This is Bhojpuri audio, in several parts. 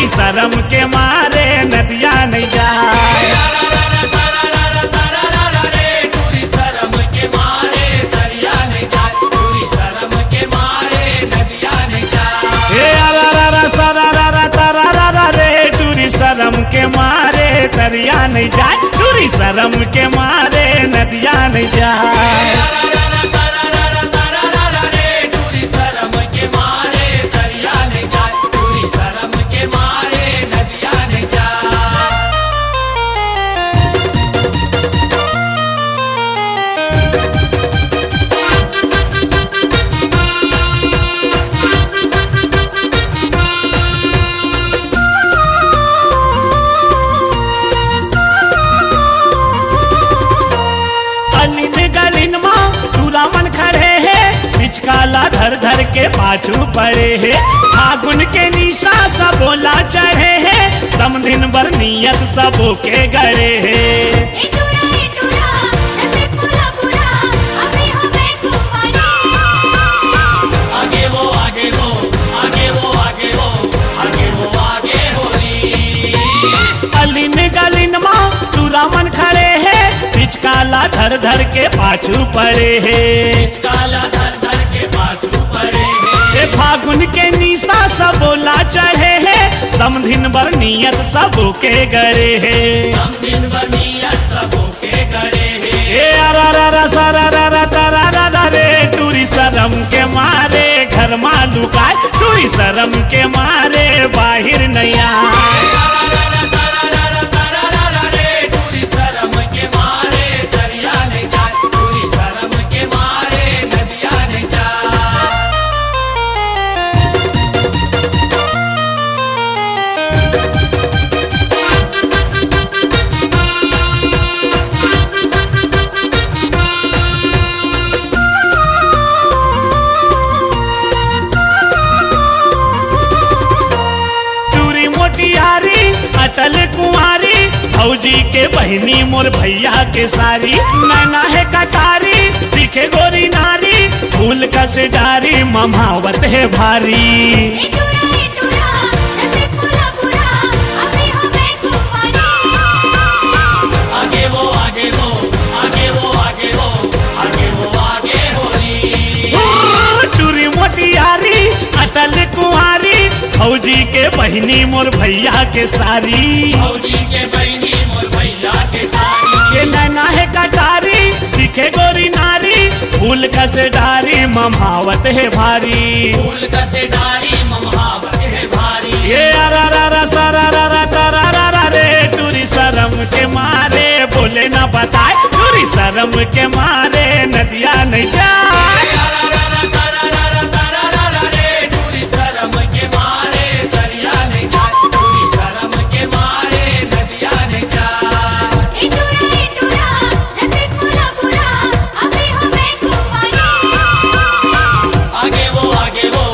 टूरी शर्म के मारे नदिया नहीं जाए। टूरी शर्म के मारे दरिया नहीं जाए, टूरी शर्म के मारे नदिया नहीं जाए। हे अरारा सरारा तरारा रे टूरी शर्म के मारे दरिया नहीं जाए, टूरी शर्म के मारे नदिया नहीं जाए। काला धर धर के पाछू पड़े है, फागुन के निशा सब बोला चढ़े है, दम दिन भर नियत सबों के गड़े है। आगे वो आगे वो आगे वो आगे वो आगे वो आगे हो रही। अलिन गलिन माँ टूरा मन खड़े है, बीच काला धर धर के पाछू पड़े है, काला धर धर के पाछू पड़े है। फागुन के निशा सब बोला चढ़े है, समधिन बर नियत सबों के गड़े है, समधिन बर नियत सबों के गड़े है। ए अरारा सरारा तरारा रे टूरी शर्म के मारे घर में लुकाए, टूरी शर्म के मारे बाहर नहीं आए। टूरी शर्म के मारे दरिया नहीं जाए, टूरी शर्म के मारे नदिया नहीं जाए। अटल कुंवारी भौजी के बहनी मोर भैया के सारी, नैना है कटारी दिखे गोरी नारी, फूल का से डारी ममावत है भारी। आगे वो आगे वो आगे वो आगे वो आगे वो आगे हो रही। टूरी मोटियारी अटल कुंवारी भौजी के बहनी मोर भैया के सारी, भौजी के बहनी मोर भैया के सारी। ये नैना है कटारी दिखे गोरी नारी, फूल का से डारी ममावत है भारी, फूल का से डारी ममावत है भारी। ये अरारा सरारा तरारा रे टूरी शर्म के मारे बोले ना बताए, टूरी शर्म के मारे नदिया नहीं जाए। टूरी शर्म के मारे दरिया नहीं जाए, टूरी शर्म के मारे नदिया नहीं जाए। आगे वो आगे वो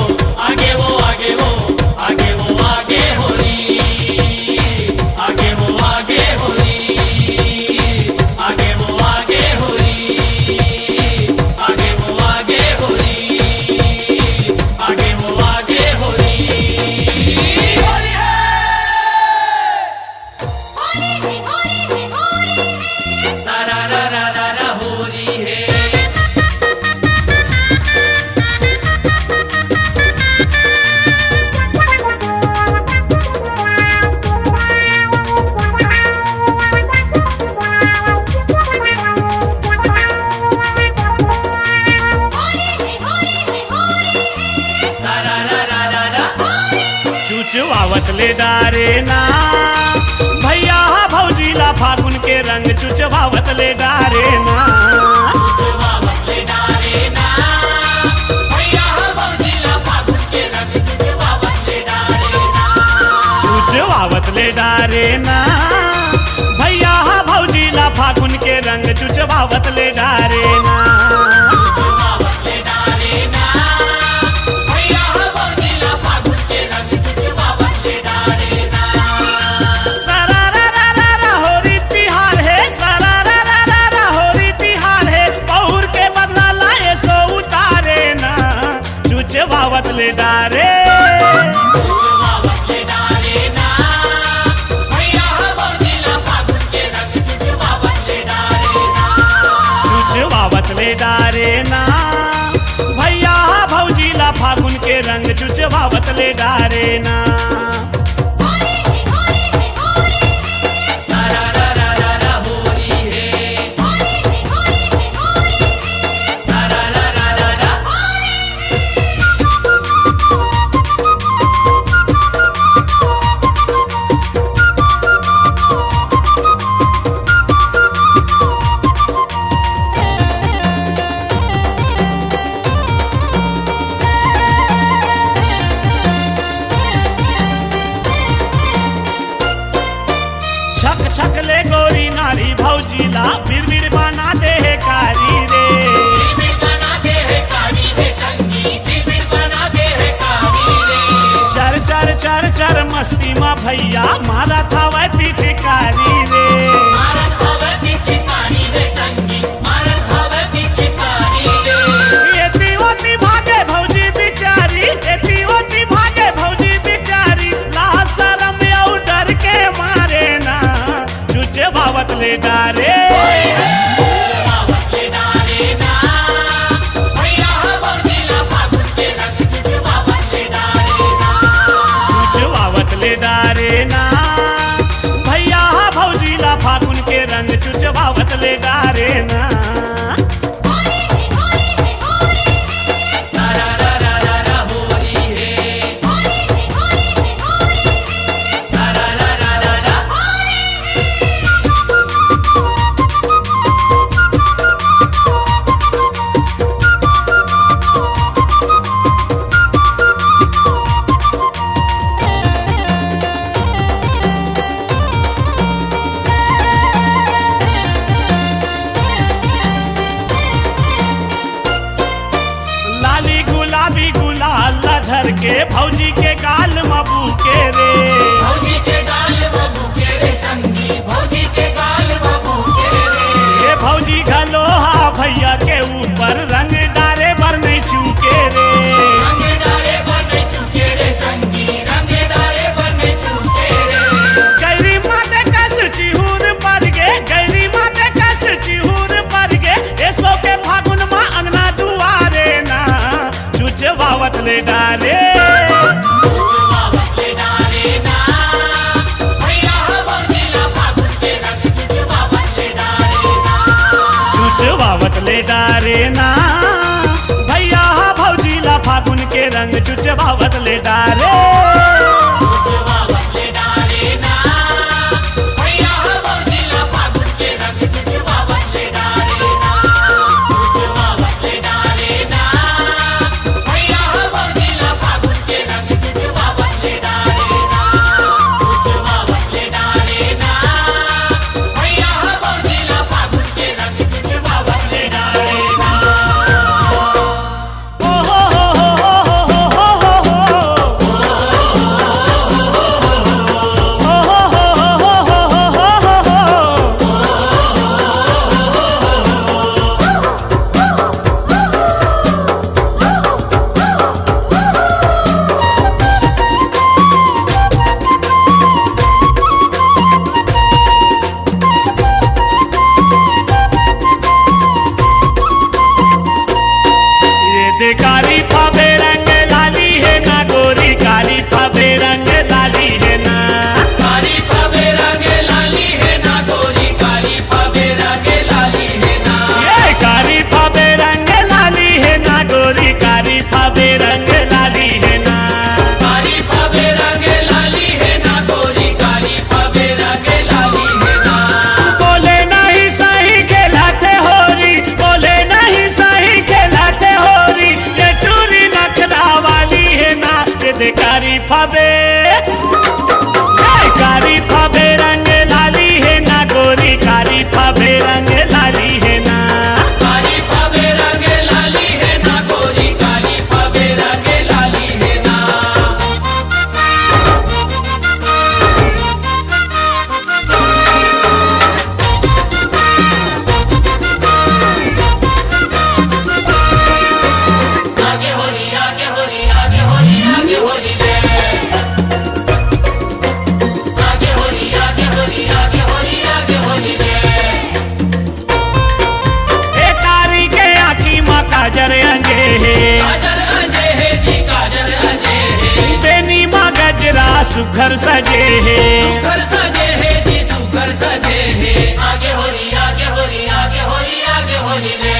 आगे वो आगे वो आगे वो आगे हो रही। आगे वो आगे हो रही। आगे वो आगे हो रही। आगे वो आगे हो रही। आगे वो आगे हो रही। सारा रा रा रा रा हो रही है। चुचवावत ले डारे ना भैया भौजीला फागुन के रंग चुचवावत ले डारे ना, चुचवावत ले डारे ना भैया भौजीला फागुन के रंग चुचवावत ले डारे ना। चुचवावत ले डारे ना भैया भौजीला फागुन के रंग चुचवावत ले डारे ना। चुचवावत ले डारे ना भैया भौजीला फागुन के रंग चुचवावत ले डारे ना। सरारा होरी तिहार है, सरारा होरी तिहार है, पौर के बदला लाए सो उतारे ना, चुचवावत ले डारे। चुचवावत ले डारे ना ले डारे ना। सारा रा रा रा रा होली है सारा रा रा रा रा छक छक ले गोरी नारी भौजीला बिरबिर बना दे है कारी रे। बिरबिर बना दे है कारी रे संगी बिरबिर बना दे है कारी रे चर चर चर चर मस्ती माँ भैया मारा था वह पीछे कारी रे। मारत हवे पीछे कारी रे संगी मारत हवे पीछे कारी रे एती ओती भागे भौजी बिचारी एती ओती भागे भौजी बिचारी लाज शरम औ डर के मारे ना चुचे भावत ले डारे। बावत ले डारे ना भैया भौजीला फागुन के रंग चुचवावत ले डारे ना चुचवावत ले डारे ना भैया भौजीला फागुन के रंग चुचवावत ले डारे ना। सारा रा रा रा रा होली है सारा रा रा रा रा लाली गुलाबी गुलाल धर के भौजी के गाल मबू के रे। भौजी के गाल बबू के रे संगी भौजी के गाल बबू के रे ये भौजी घलोहा भैया के ऊपर रंग डारे बर नहीं चूके रे। रंग डारे बने चुके रे संगी रंग डारे बने चुके रे गैरी माते कस चिहूर पर गे गैरी माते कस चिहूर पर गे ऐसो के फागुन माँ अंगना दुआरे ना चुचवावत ले डारे। चुचवावत ले डारे ना भैया भौजीला फागुन के रंग चुचवावत ले डारे ना चुचवावत ले डारे ना भैया भौजीला फागुन के रंग चुचवावत ले डारे। चुचवावत ले डारे ना भैया भौजीला फागुन के रंग चुचवावत ले डारे ना चुचवावत ले डारे ना भैया भौजीला फागुन के रंग चुचवावत ले डारे ना चुचवावत ले डारे ना भैया भौजीला फागुन के रंग चुचवावत ले डारे ना। ओ हो हो हो हो हो हो हो ये दे कारी फाबे रंग लाली है ना गोरी कारी फाबे रंग लाली है ना। कारी पावे रंग लाली है ना गोरी कारी पावे रंग लाली है ना ये कारी फाबे रंग लाली है ना गोरी कारी फाबे रंग लाली है ना। कारी पावे रंग लाली है ना गोरी कारी पावे रंग लाली है ना बोले नहीं सही खेलाते होरी बोले नहीं सही खेलाते होरी ये टूरी नखरा वाली है ना। ये दे कारी फाबे कारी फाबे रंग लाली है ना गोरी कारी फाबे रंग लाली है ना। कारी पावे रंग लाली है ना गोरी कारी पावे रंग लाली है ना आगे होली आगे होली आगे होली आगे होली रे आगे होली आगे होली आगे होली आगे होली रे सुघर सजे है। सुघर सजे है जी सुघर सजे है। आगे होरी आगे होरी आगे होरी आगे होरी रे।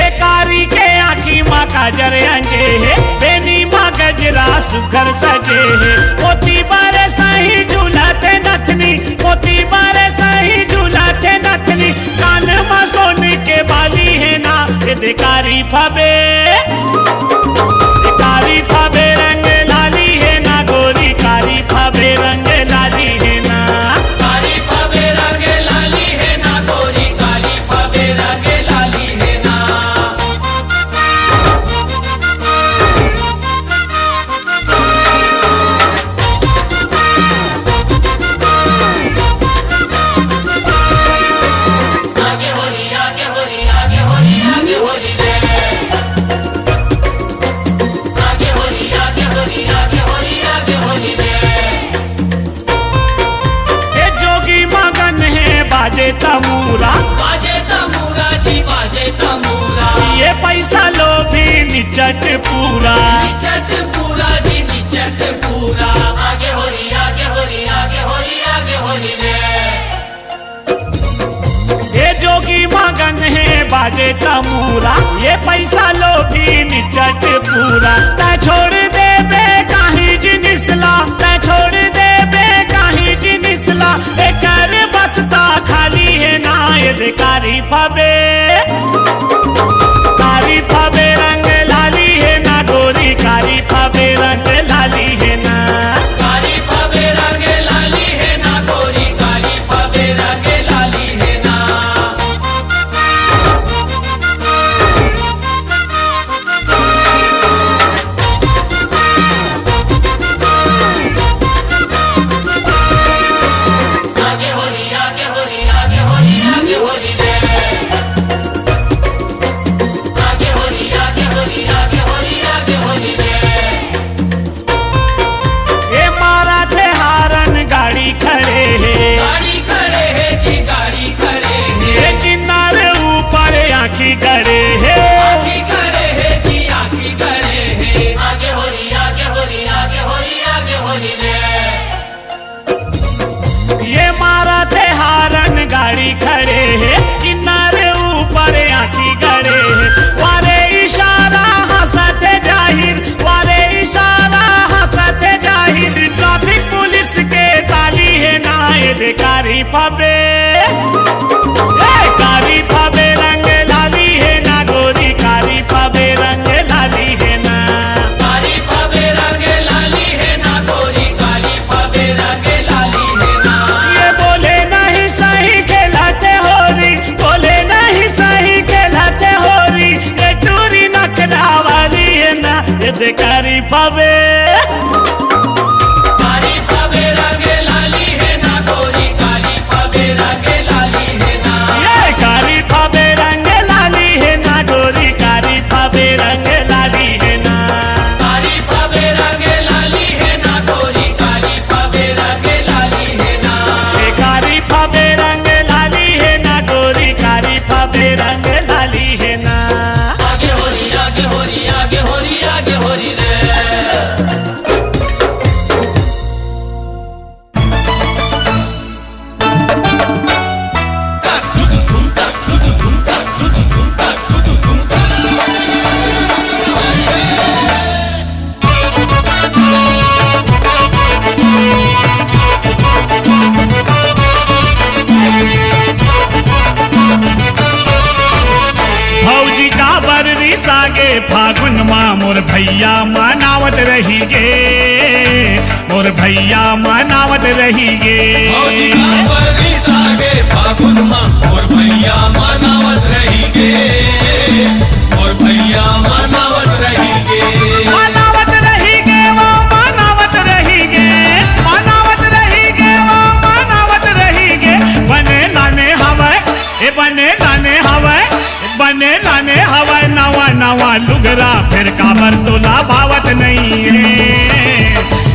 एकारी के आँखी माँ काजर अंजे है। बेनी माँ गजरा सुघर सजे है। मोती बारे सही झूलाते नथनी मोती बारे सही झूलाते नथनी। कान में सोने के बाली है ना ये देकारी फबे कारी फबे रंग लाली है ना गोरी कारी फबे रंग लाली है ना। कारी फबे रंग लाली है ना गोरी कारी फबे रंग लाली है ना। आगे होरी आगे होरी आगे होरी आगे होरी रे। आगे होरी आगे होरी आगे होरी आगे होरी रे। ये जोगी मगन है बाजे तमूरा बाजे तमूरा जी बाजे तमूरा। ये पैसा लोभी निचट पूरा। निचट पूरा जी निचट पूरा। आगे होरी आगे होरी आगे होरी आगे होरी रे। ये जोगी मगन है बाजे तमूरा ये पैसा लोभी निचट पूरा। ता छोड़ दे बे काहीं जिनिसला ता छोड़ दे बे काहीं जिनिसला। एकर बसता खाली है ना ये देकारी फबे कारी फबे रंग लाली है ना गोरी कारी फबे रंग लाली है ना। कारी फबे रंग लाली है ना गोरी कारी फबे रंग लाली है ना। आगे होरी आगे होरी आगे होरी आगे होरी रे। आगे होरी आगे होरी आगे होरी आगे होरी रे। ये मारा थे हारन गाड़ी खड़े है। गाड़ी खड़े है जी गाड़ी खड़े है। ये किनारे ऊपर आँखी गड़े है। आँखी गड़े है जी आँखी गड़े है। आगे होरी आगे होरी आगे होरी आगे होरी रे। ये मारा थे हारन गाड़ी खड़े है किनारे ऊपर आँखी गड़े है। वारे इशारा हंसते जाहिर वारे इशारा हंसते जाहिर। ट्रैफिक पुलिस के ताली है ना ये देकारी फबे कारी फबे रंग लाली है ना गोरी कारी फबे रंग लाली है ना। कारी फबे रंग लाली है ना गोरी कारी फबे रंग लाली है ना। ये बोले नहीं सही खेलाते होरी बोले नहीं सही खेलाते होरी। ये टूरी नखरा वाली है ना ये देकारी फबे कारी फबे रंग लाली है ना गोरी कारी फबे रंग लाली है ना। ये कारी फबे रंग लाली है ना गोरी कारी फबे रंग लाली है ना। कारी फबे रंग लाली है ना गोरी कारी फबे रंग लाली है ना। ये कारी फबे रंग लाली है ना गोरी कारी फबे रंग लाली है ना। आगे होरी आगे होरी आगे होरी आगे होरी रे। भौजी का बररी सागे फागुन माँ मोर भैया मनावत रही गे मोर भैया मनावत रही गे। फौजी का बररी सागे फागुन माँ और भैया मनावत रही गे। और भैया मनावत रही गे। मनावत रही गे वो मनावत रही गे मनावत रही गे वो मनावत रही गे। बने लाने हवा ए बने लाने हवा बने लाने हवा नवा नवा लुगरा। फिर काबर तोला भावत नहीं है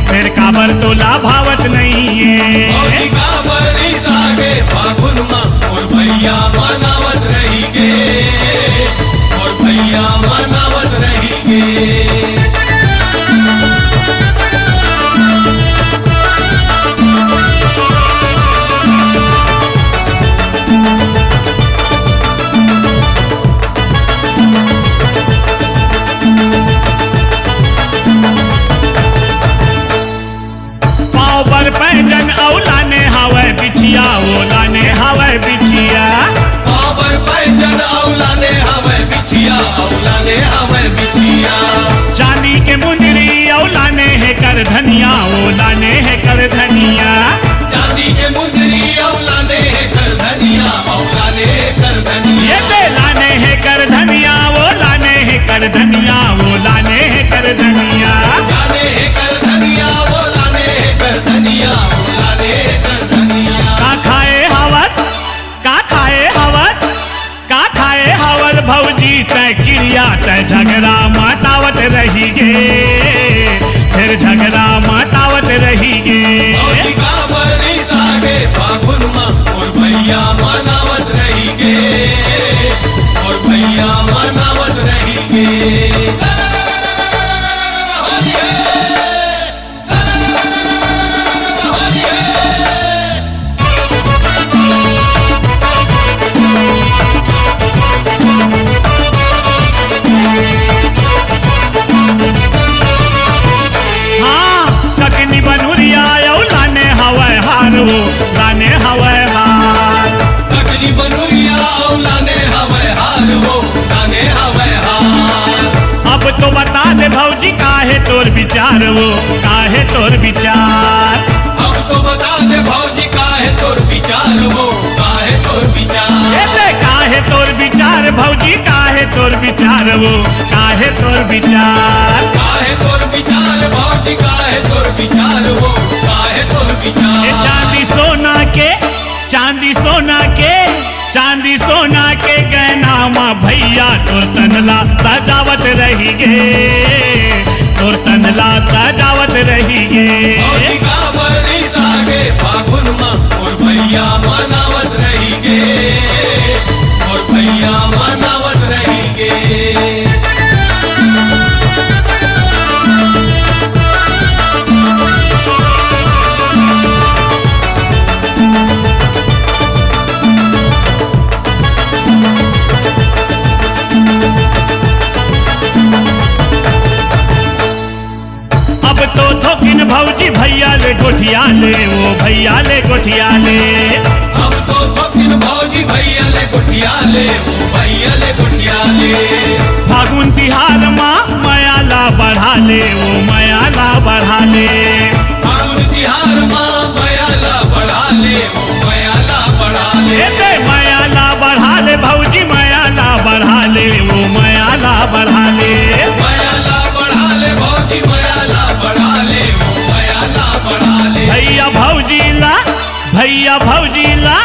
फिर काबर तोला भावत नहीं है। फौजी का बररी सागे फागुन माँ और भैया मनावत रही गे। और भैया मनावत रही गे। कर धनिया वो लाने हैं कर धनिया। चांदी के मुंदरी औलाने कर धनिया औलाने कर धनिया। ये ते लाने हैं कर धनिया वो लाने हैं कर धनिया वो लाने हैं कर धनिया। लाने कर धनिया वो लाने कर धनिया वो लाने कर धनिया। का खाए हवस का खाए हवस का खाए हवल भौजी तय क्रिया तय झगड़ा मतावत रही गे, फिर झगड़ा मतावत रही गे। भौजी का बरी सागे फागुन माँ और भैया मनावत रही गे और भैया मनावत रही गे। ककनी बनूरिया लाने हवाई हार वो लाने हवाई हार। ककनी बनूरिया लाने हवाई हार वो लाने हवाई हार। अब तो बता दे भौजी काहे तोर विचार वो काहे तोर विचार। अब तो बता दे भौजी काहे तोर विचार वो काहे तोर विचार। ऐसे काहे तोर विचार भौजी काहे तोर विचार वो काहे तोर विचार। काहे तोर विचार भौजी काहे तोर विचार वो काहे तोर विचार। ये चांदी सोना के चांदी सोना के चांदी सोना के गहना माँ भैया तोर तनला सजावत रही गे, तोर तनला सजावत रही गे। भौजी का बरी सागे फागुन माँ और भैया मनावत रही गे और भैया मनावत रही गे। अब तो थोकिन भौजी भैया ले गोठिया ले वो भैया ले गोठिया ले। अब तो थोकिन भौजी भैया ले गोठिया ले वो भैया ले गोठिया ले। फागुन तिहार माँ मयाला बढ़ा ले वो मयाला बढ़ा ले। फागुन तिहार माँ मयाला बढ़ा ले वो मयाला बढ़ा ले। दे मयाला बढ़ा ले भौजी मयाला बढ़ा ले वो मयाला बढ़ा ले। मयाला बढ़ा ले भौजी मयाला बढ़ा ले वो मयाला बढ़ा ले। भैया भौजीला भैया भौजीला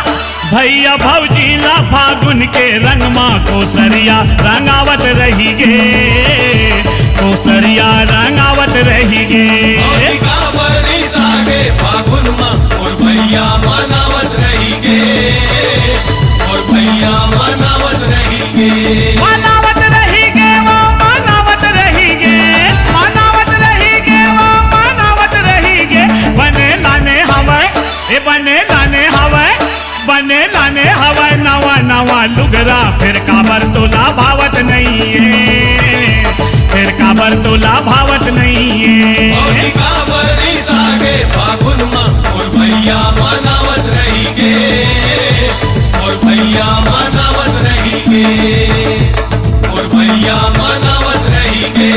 भैया भौजीला फागुन के रंग माँ कोसरिया रंगावत रही गे, कोसरिया रंगावत रही गे। भौजी का बरी सागे फागुन माँ और भैया मनावत रही गे और भैया मनावत रही गे। मनावत रही गे वो मनावत रही गे, मनावत रही गे वो मनावत रही गे। बने लाने हवाई ए बने लाने हवाई बने लाने हवाई नवा नवा लुगरा फिर काबर तोला भावत नहीं है, फिर काबर तोला भावत नहीं है। भौजी का बरी सागे फागुन माँ और भैया मनावत रही गे और भैया मनावत रही गे और भैया मनावत रही गे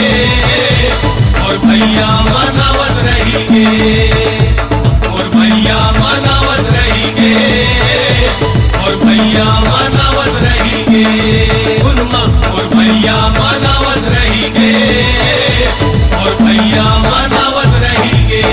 और भैया मनावत रही गे और भैया मनावत रही गे और भैया मनावत रही गे। गुनमा और भैया मनावत रही गे और भैया मनावत रही गे।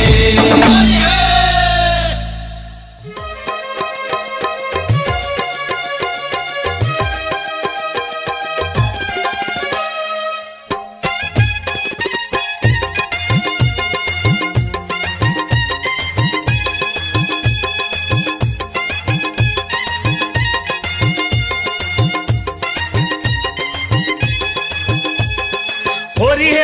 होरी है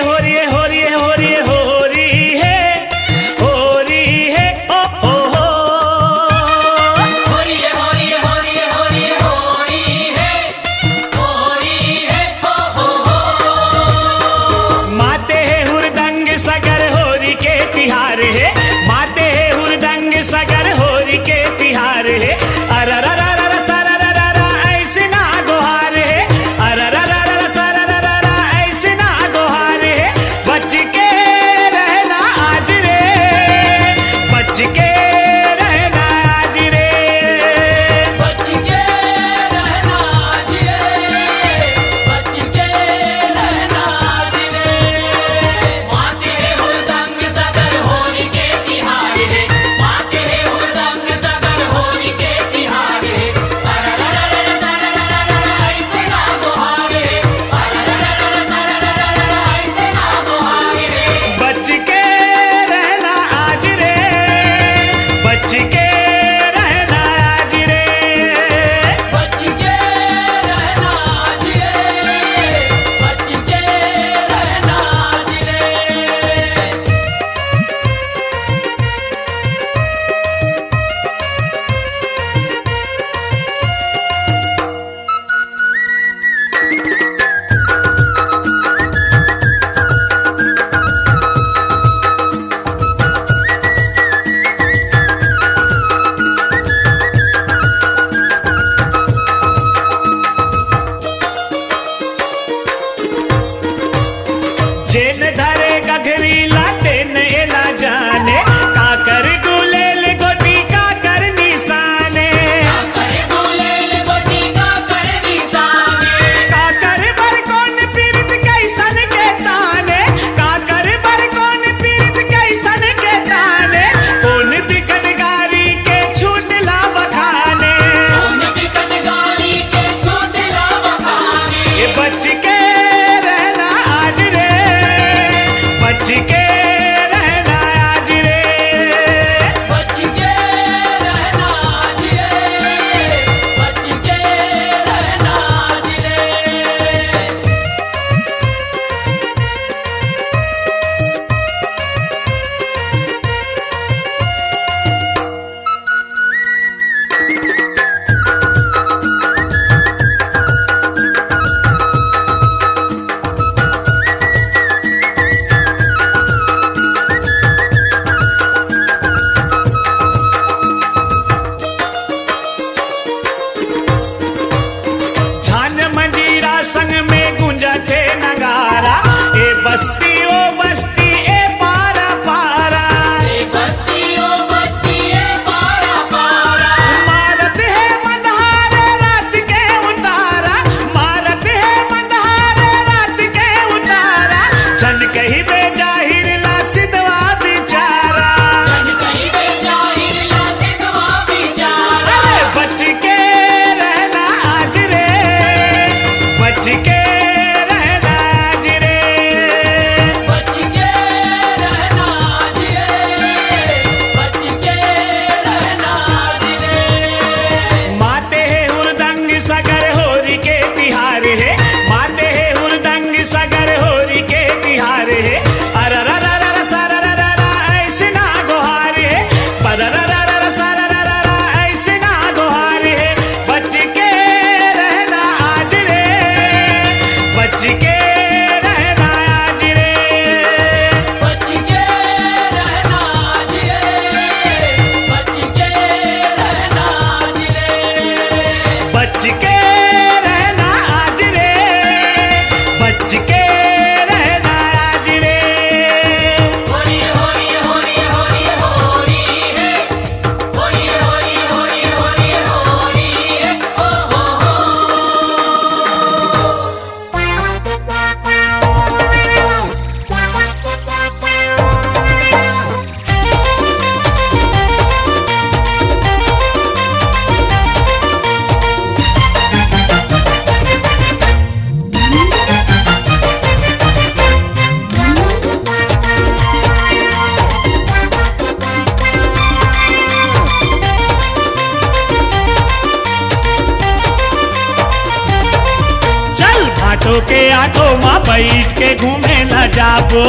भाटो के आटो माँ बैठ के घूमे ला जाबो,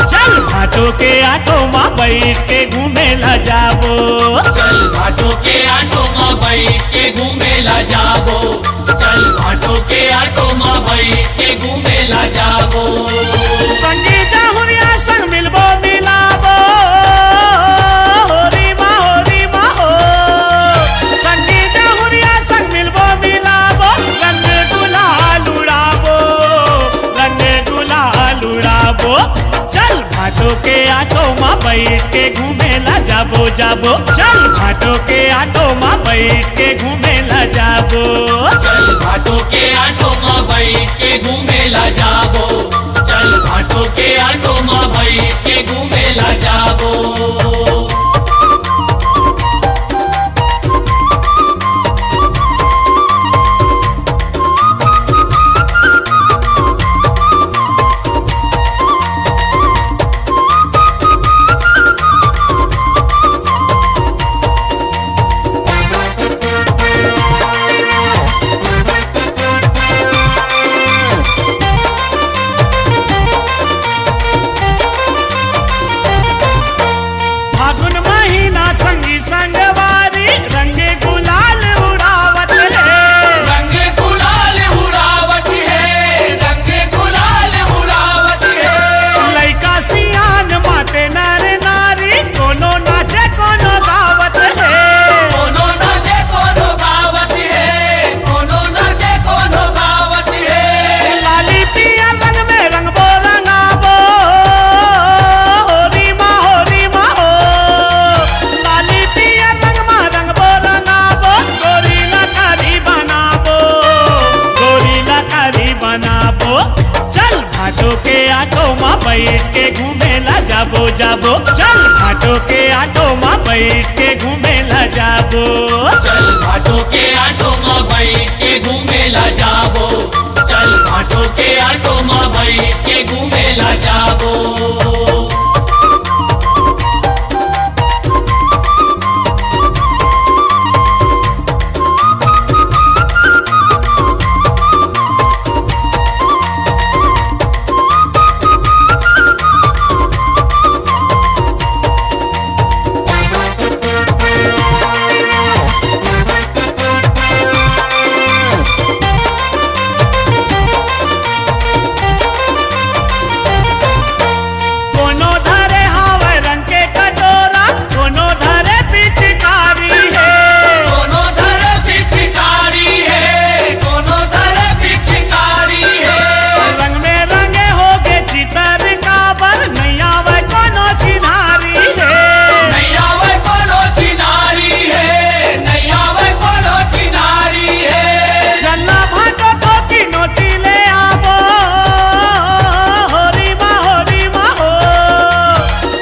चल भाटो के आटो माँ बैठ के घूमे ला जाबो। चल घाटों के आटो माँ बैठ के घूमे ला जाबो, चल घाटों के आटो माँ बैठ के घूमे ला जाबो। संगी जाहुरिया संग मिलबो मिलाबो, होरी माँ हो। संगी जाहुरिया संग मिलबो मिलाबो, रंग गुलाल उड़ाबो, रंग गुलाल उड़ाबो। चल भाटो के आटो माँ बैठ के घूमे ला जाबो जाबो, चल भाटो के आटो माँ बैठ के घूमे ला जाबो। चल घाटों के आटो माँ बैठ के घूमे ला जाबो, चल घाटों के आटो माँ बैठ के घूमे ला जाबो। फागुन महीना संगी संगवारी, रंगे गुलाल उड़ावत है। रंग गुलाल उड़ावत है, रंग गुलाल उड़ावत है। लइका सियान माते नर नारी, कोनो नाचे कोनो गावत है। कोनो नाचे कोनो गावत है, कोनो नाचे कोनो गावत है। लाली पिया रंग में रंगबो रंगाबो, होरी माँ हो। लाली पिया रंग में रंगबो रंगाबो, गोरी लकारी बनाबो, गोरी लकारी बनाबो। चल भाटो के आटो माँ बैठ के घूमे ला जाबो जाबो, चल भाटो के आटो माँ बैठ के घूमे ला जाबो। चल घाटों के आटो माँ बैठ के घूमे ला जाबो, चल घाटों के आटो माँ बैठ के घूमे ला जाबो। कोनो धरे हावे रंग के कटोरा, कोनो धरे पिचकारी है। कोनो धर पिचकारी है, कोनो धर पिचकारी है। रंग में रंगे होगे चितर काबर, नैया वे कोनो चिन्हारी है। नैया वे कोनो चिनारी है, नैया वे कोनो चिनारी है। चन्ना भाटो तो की नोटी ले आबो, होरी माँ हो।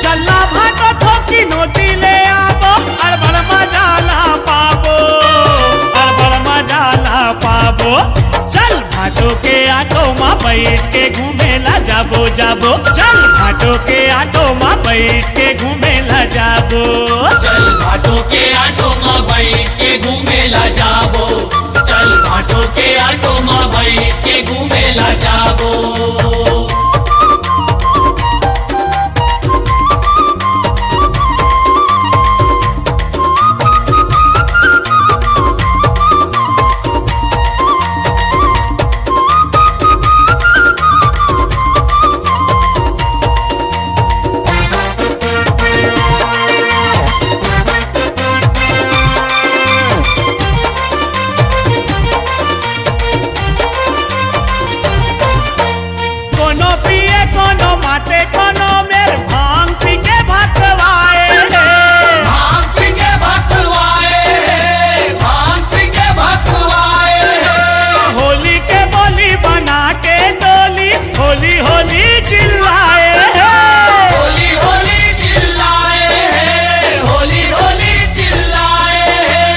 चन्ना भाटो तो की नोटी ले आबो, अड़बड़ मजा ला पाबो, अड़बड़ मजा ला पाबो। चल भाटो के आटो माँ बैठ के घूमे ला जाबो जाबो, चल भाटो के आटो माँ बैठ के घूमे ला जाबो। चल घाटों के आटो माँ बैठ के घूमे ला जाबो, चल घाटों के आटो माँ बैठ के घूमे ला जाबो। कोनो पिए कोनो माते कोनो मेर भांग पी के भतवाए है। भांग पी के भतवाए है, भांग पी के भतवाए है। होली के बोली बना के डोली, होली होली चिल्लाए है। होली होली चिल्लाए है, होली होली चिल्लाए है।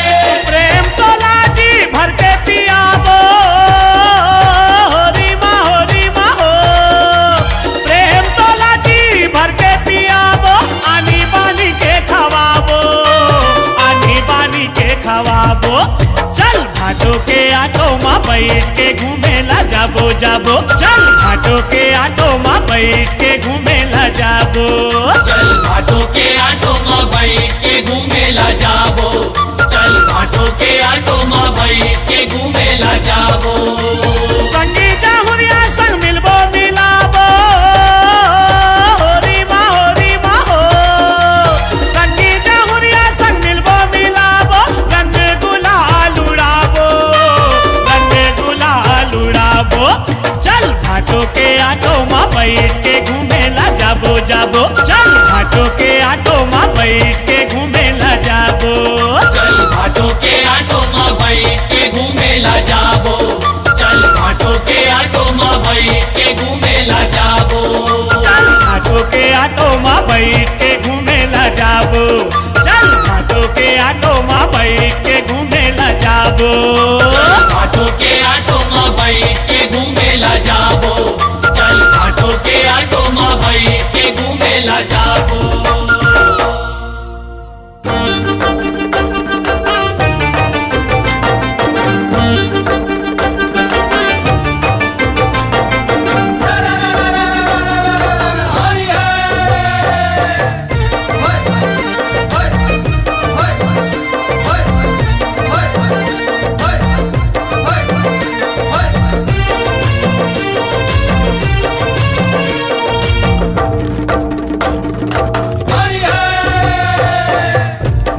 प्रेम तोला जी भर के पियाबो, होरी माँ हो। प्रेम तोला जी भर के पियाबो, आनी बानी के खवाबो, आनी बानी के खवाबो। चल भाटो के आटो माँ बैठ के घूमे ला जा जाबो जाबो चल घाटों के ऑटो माँ बैठ के घूमेला जाबो। चल घाटों के ऑटो माँ बैठ के घूमेला जाबो। चल घाटों के ऑटो माँ बैठ के घूमेला जाबो। संगी जाहुरिया संग मिलबो मिलाबो होरी माँ हो। संगी जाहुरिया संग मिलबो मिलाबो रंग गुलाल उड़ाबो चल घाटों के ऑटो माँ बैठ के घूमेला जाबो जाबो चल घाटों के ऑटो माँ बैठ के घूमेला जाबो। चल घाटों के ऑटो माँ बैठ के घूमेला जाबो। चल घाटों के ऑटो माँ बैठ के घूमेला जाबो। चल घाटों के ऑटो माँ बैठ के घूमेला जाबो। चल घाटों के ऑटो माँ बैठ के घूमेला जाबो। चल घाटों के ऑटो माँ बैठ के घूमेला जाबो। चल घाटों के ऑटो माँ बैठ के घूमेला जाबो।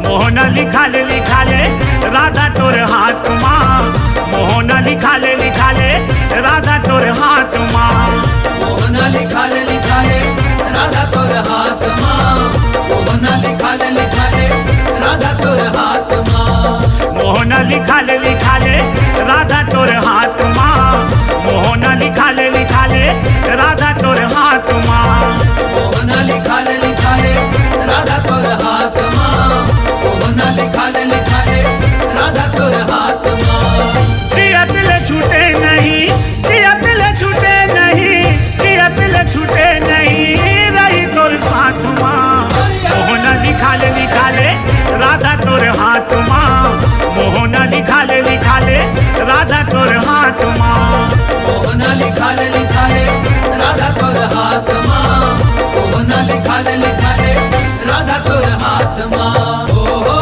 मोहना लिखा ले राधा तोर हाथ माँ। मोहना लिखा ले राधा तोर हाथ माँ। मोहना लिखा ले राधा तोर हाथ माँ। मोहना लिखा ले राधा तोर हाथ माँ। मोहना लिखा ले राधा तोर हाथ माँ। मोहना लिखा ले राधा तोर हाथ माँ। मोहना लिखा ले राधा तोर हाथ माँ। मोहना लिखा ले राधा तोर हाथ माँ। जियत ले छूटे नहीं जियत ले छूटे नहीं जियत ले छूटे नहीं रही तोर साथ माँ। मोहना लिखा ले राधा तोर हाथ माँ। मोहना लिखा ले राधा तोर हाथ माँ। मोहना लिखा ले राधा तोर हाथ माँ। मोहना लिखा ले राधा तोर हाथ माँ। ओ हो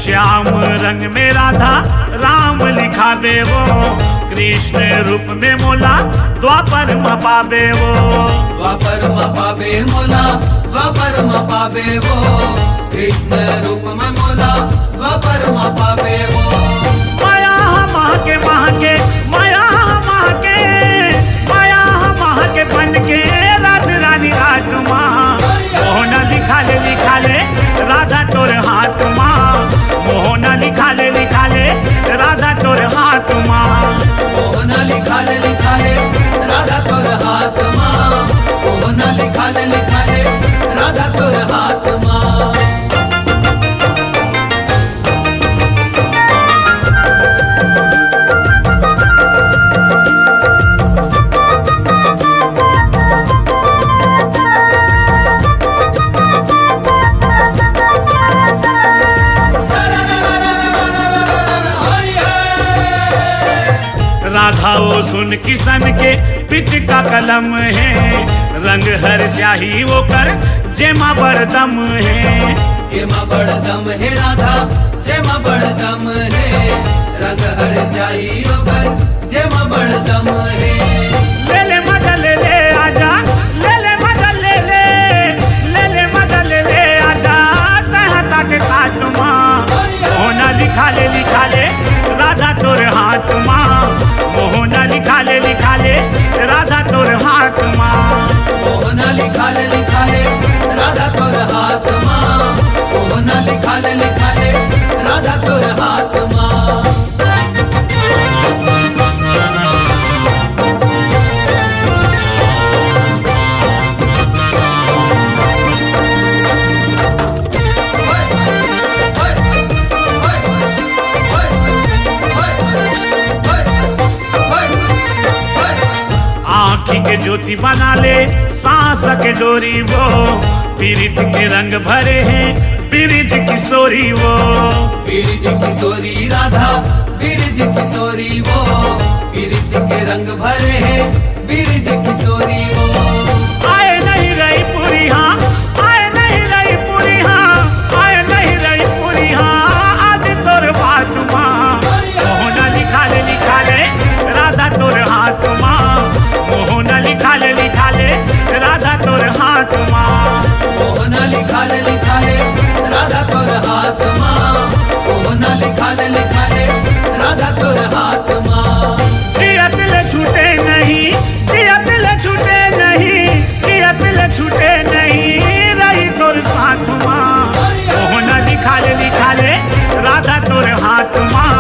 श्याम रंग में राधा राम लिखावे वो। कृष्ण रूप में मोला द्वापर में पावे वो। द्वापर में पावे मोला द्वापर में पावे वो। कृष्ण रूप में मोला द्वापर में पावे वो। माया महके महके माया महके माया महके बन के रात रानी रात माँ। मोहना लिखा ले राधा तोर हाथ माँ। मोहना लिखा ले राधा तोर हाथ माँ। मोहना लिखा ले राधा तोर हाथ माँ। मोहना लिखा ले राधा तोर हाथ माँ। राधा वो सुन किसन के पिच का कलम है। रंग हर स्याही वो कर जेमा बड़दम है। जेमा बड़दम है राधा जेमा बड़दम है। रंग हर स्याही होकर जेमा बड़दम है। ले ले मजा ले आजा ले ले मजा ले मजा ले आजा तहता के काट माँ। मोहना लिखा ले राधा तोर हाथ माँ। मोहना लिखा ले राधा तोर हाथ माँ। मोहना लिखा ले राधा तोर हाथ माँ। मोहना लिखा ले राधा तोर हाथ माँ। ज्योति बना ले सांस के डोरी वो, पीरित के रंग भरे हैं बिरज किशोरी वो। बिरज किशोरी राधा बिरज किशोरी वो, बिरज के रंग भरे हैं बिरज किशोरी वो। आए नहीं रही पूरी हाँ, आए नहीं रही पूरी हाँ, आए नहीं रही पूरी हाँ, आज तोर बात माँ मोहना लिखा ले राधा तोर हाथ माँ, मोहना लिखा ले राधा तोर हाथ माँ, मोहना लिखा ले राधा तोर हाथ माँ, मोहना लिखा ले राधा तोर हाथ माँ। जिया दिल छूटे नहीं, जिया दिल छूटे नहीं, जिया दिल छूटे नहीं, रही तोर साथ माँ, मोहना लिखा ले राधा तोर हाथ माँ,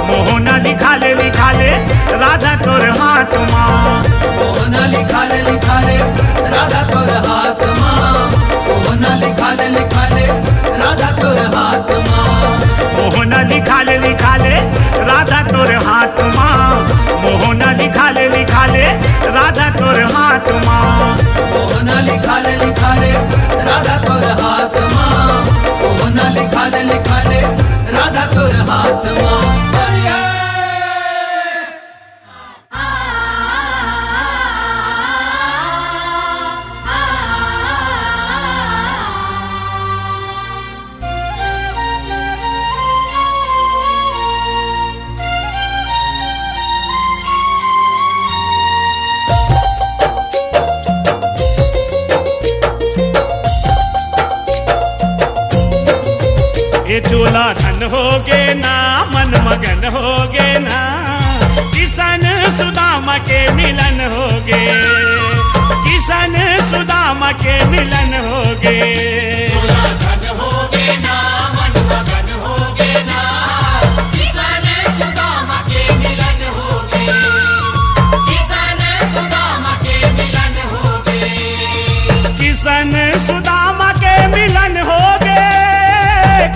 मोहना लिखा ले राधा तोर हाथ माँ, मोहना लिखा ले राधा तोर हाथ माँ, मोहना लिखा ले राधा तोर हाथ माँ, मोहना लिखा ले राधा तोर हाथ माँ, मोहना लिखा ले राधा तोर हाथ माँ, मोहना लिखा ले राधा तोर हाथ माँ, मोहना लिखा ले राधा तोर हाथ माँ। ये चोला धन होगे ना, मन मगन होगे ना, किशन सुदामा के मिलन होगे, किशन सुदामा के मिलन होगे। चोला धन होगे ना, मन मगन होगे ना, किशन सुदामा के मिलन होगे, किशन सुदामा के मिलन होगे, किशन सुदामा के मिलन होगे,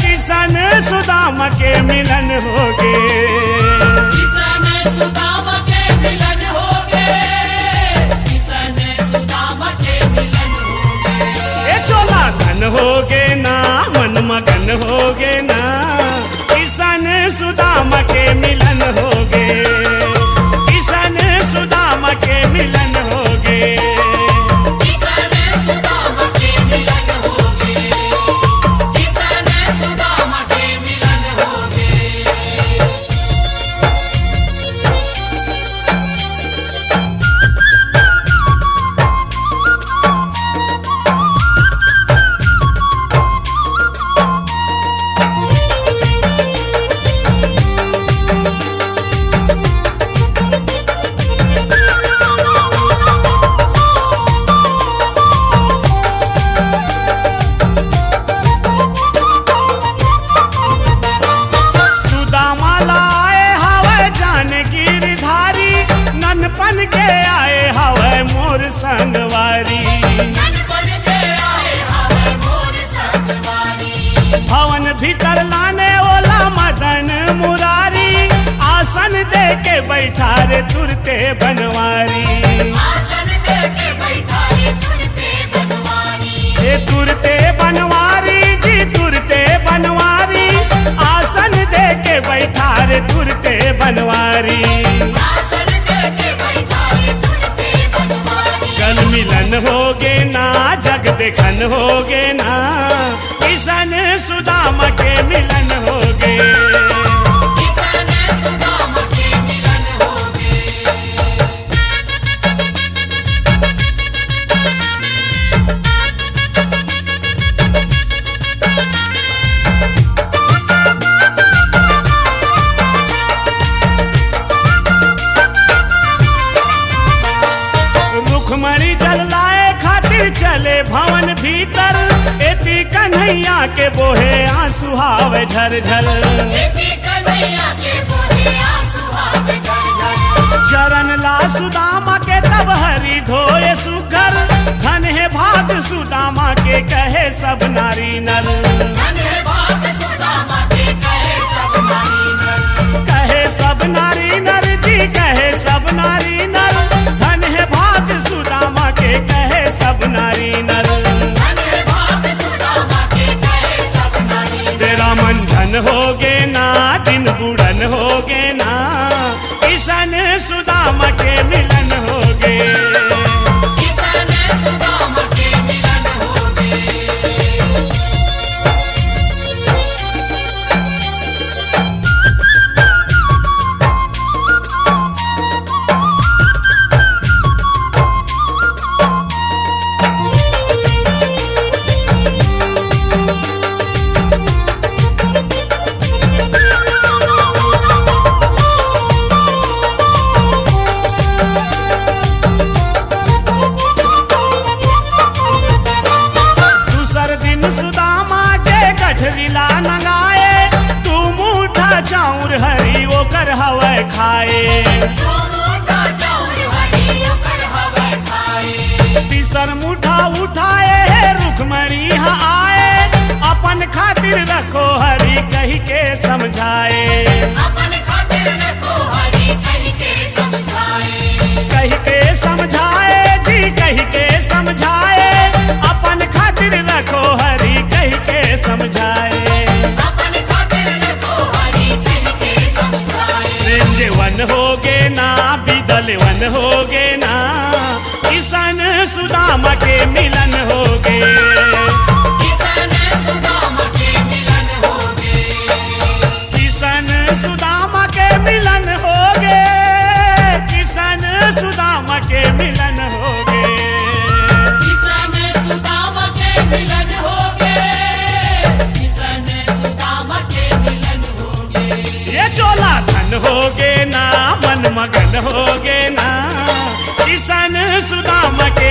किशन सुदामा के मिलन होगे, किशन सुदामा के मिलन होगे, किशन सुदामा के मिलन होगे। ये चोला धन होगे ना, मन मगन होगे ना, किशन सुदामा के मिलन होगे, किशन सुदामा के मिलन होगे, किशन सुदामा के मिलन होगे, किशन सुदामा के मिलन होगे। सुदामा लाए हवे जान गिरधारी, ननपन के आए हवे मोर संगवारी, ननपन के आए हवे मोर संगवारी, भवन भीतर लाने ओला मदन मुरारी, आसन दे के बैठा रे तुरते बनवारी, आसन दे के बैठा रे तुरते बनवारी, ये तुरते बनवारी जी तुरते बनवारी, आसन दे के बैठा रे तुरते बनवारी, आसन दे के बैठा रे तुरते बनवारी। कल मिलन होगे ना, जग देखन होगे ना, किशन सुदामा के मिलन होगे, किशन सुदामा के मिलन होगे। रुखमणी जल लाए खातिर चले भवन भीतर, एती कन्हैया के बोहे आंसू हावे झरझर, बेटी कन्हैया के बोहे आंसू हावे झरझर, चरण ला सुदामा के तब हरि धोए सुकर, धन है भाग सुदामा के कहे सब नारी नर, धन है भाग सुदामा के कहे सब नारी नर, कहे सब नारी नर जी कहे सब नारी नर, धन है भाग सुदामा चाउर हरी ओकर हवे खाए तीसर मुठा उठाए रुखमणी आए अपन खातिर रखो हरी कही के समझाए कही के समझाए जी कही के समझाए अपन खातिर रखो हरी कही के समझाए रेंजे वन होगे ना बिदल वन होगे ना किशन सुदामा के मिलन होगे किशन सुदामा के मिलन होगे किशन सुदामा के मिलन होगे किशन सुदामा के मिलन होगे किशन सुदामा के मिलन होगे किशन सुदामा के मिलन होगे ये चोला धन होगे ना मन मगन होगे ना किशन सुदामा के